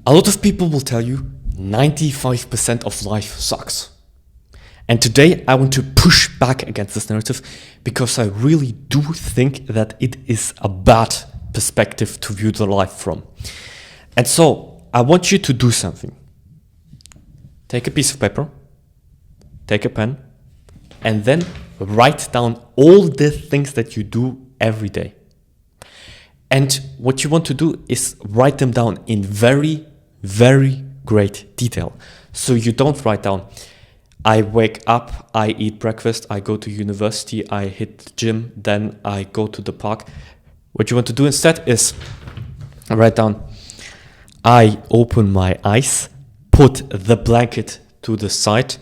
A lot of people will tell you 95% of life sucks. And today I want to push back against this narrative because I really do think that it is a bad perspective to view the life from. And so I want you to do something. Take a piece of paper, take a pen, and then write down all the things that you do every day. And what you want to do is write them down in very, very great detail. So you don't write down, I wake up, I eat breakfast, I go to university, I hit the gym, then I go to the park. What you want to do instead is write down, I open my eyes, put the blanket to the side,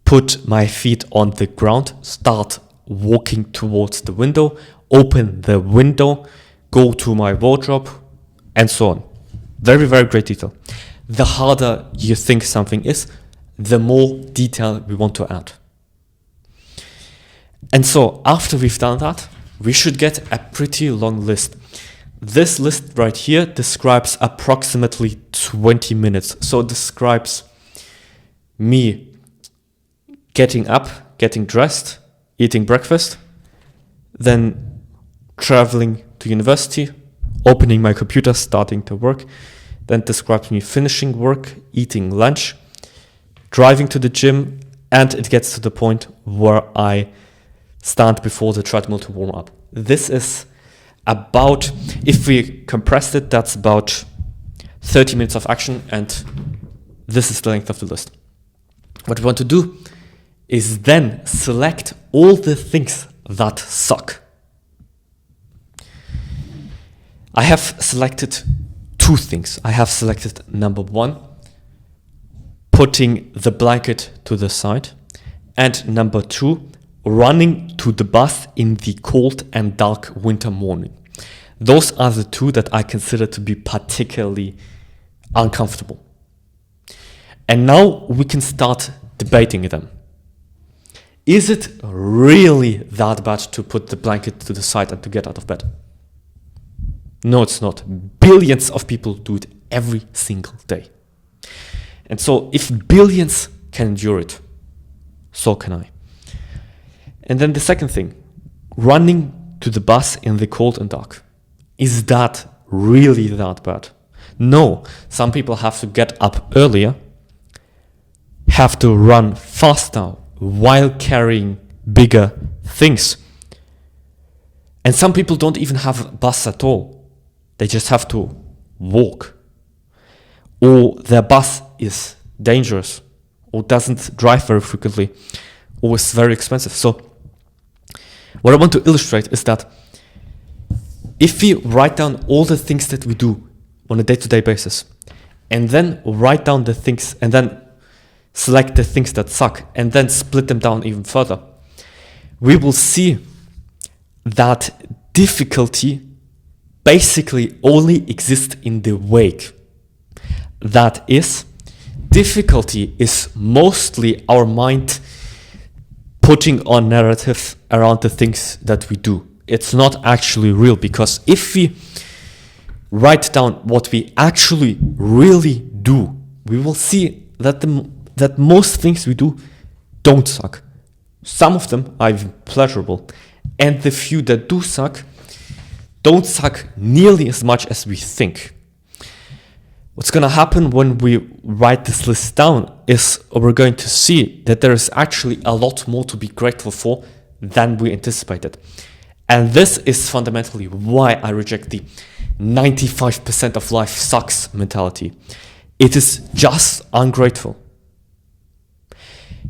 put my feet on the ground, start walking towards the window, open the window, go to my wardrobe, and so on. Very, very great detail. The harder you think something is, the more detail we want to add. And so after we've done that, we should get a pretty long list. This list right here describes approximately 20 minutes. So it describes me getting up, getting dressed, eating breakfast, then traveling to university, opening my computer, starting to work, then describes me finishing work, eating lunch, driving to the gym, and it gets to the point where I stand before the treadmill to warm up. This is about, if we compressed it, that's about 30 minutes of action, and this is the length of the list. What we want to do is then select all the things that suck. I have selected two things. I have selected number one, putting the blanket to the side, and number two, running to the bus in the cold and dark winter morning. Those are the two that I consider to be particularly uncomfortable. And now we can start debating them. Is it really that bad to put the blanket to the side and to get out of bed? No, it's not. Billions of people do it every single day. And so if billions can endure it, so can I. And then the second thing, running to the bus in the cold and dark. Is that really that bad? No, some people have to get up earlier, have to run faster while carrying bigger things. And some people don't even have a bus at all. They just have to walk. Or their bus is dangerous, or doesn't drive very frequently, or is very expensive. So what I want to illustrate is that if we write down all the things that we do on a day-to-day basis, and then write down the things, and then select the things that suck, and then split them down even further, we will see that difficulty basically only exists in the wake. That is, difficulty is mostly our mind putting on narrative around the things that we do. It's not actually real, because if we write down what we actually really do, we will see that that most things we do don't suck. Some of them are even pleasurable, and the few that do suck don't suck nearly as much as we think. What's going to happen when we write this list down is we're going to see that there is actually a lot more to be grateful for than we anticipated. And this is fundamentally why I reject the 95% of life sucks mentality. It is just ungrateful.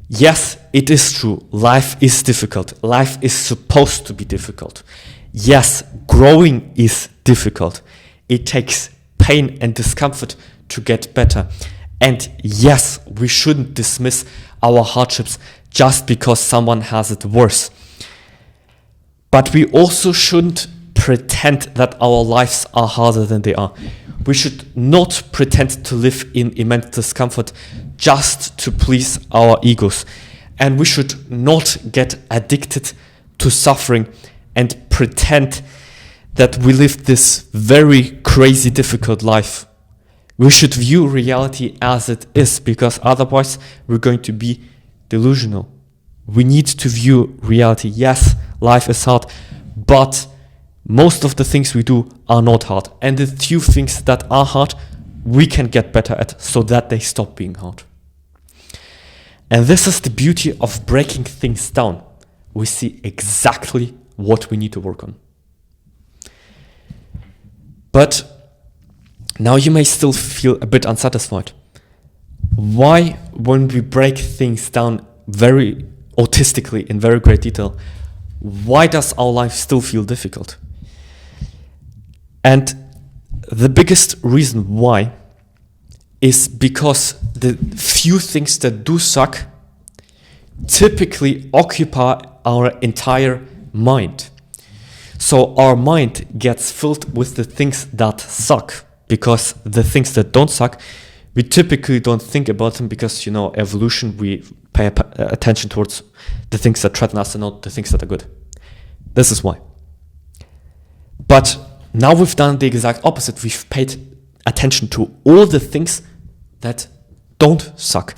Yes, it is true. Life is difficult. Life is supposed to be difficult. Yes, growing is difficult. It takes pain and discomfort to get better. And yes, we shouldn't dismiss our hardships just because someone has it worse. But we also shouldn't pretend that our lives are harder than they are. We should not pretend to live in immense discomfort just to please our egos. And we should not get addicted to suffering and pretend that we live this very crazy, difficult life. We should view reality as it is, because otherwise we're going to be delusional. We need to view reality. Yes, life is hard, but most of the things we do are not hard. And the few things that are hard, we can get better at so that they stop being hard. And this is the beauty of breaking things down. We see exactly what we need to work on. But now you may still feel a bit unsatisfied. Why, when we break things down very autistically in very great detail, why does our life still feel difficult? And the biggest reason why is because the few things that do suck typically occupy our entire mind. So our mind gets filled with the things that suck, because the things that don't suck, we typically don't think about them, because, evolution, we pay attention towards the things that threaten us and not the things that are good. This is why. But now we've done the exact opposite. We've paid attention to all the things that don't suck.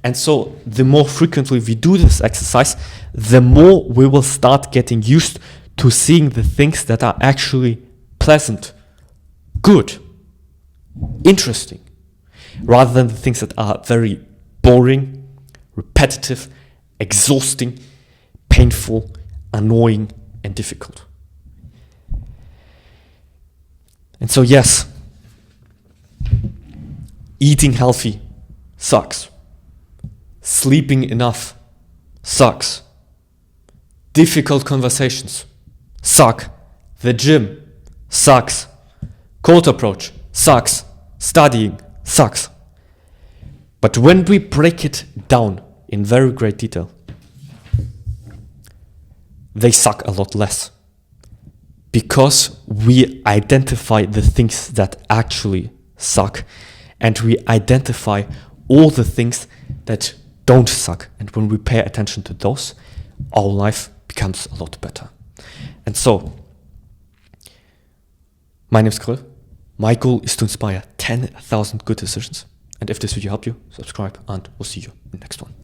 And so the more frequently we do this exercise, the more we will start getting used to seeing the things that are actually pleasant, good, interesting, rather than the things that are very boring, repetitive, exhausting, painful, annoying, and difficult. And so yes, eating healthy sucks. Sleeping enough sucks. Difficult conversations suck. The gym sucks. Cold approach sucks. Studying sucks. But when we break it down in very great detail, they suck a lot less. Because we identify the things that actually suck, and we identify all the things that don't suck. And when we pay attention to those, our life becomes a lot better. And so, my name is Kryll. My goal is to inspire 10,000 good decisions. And if this video helped you, subscribe, and we'll see you in the next one.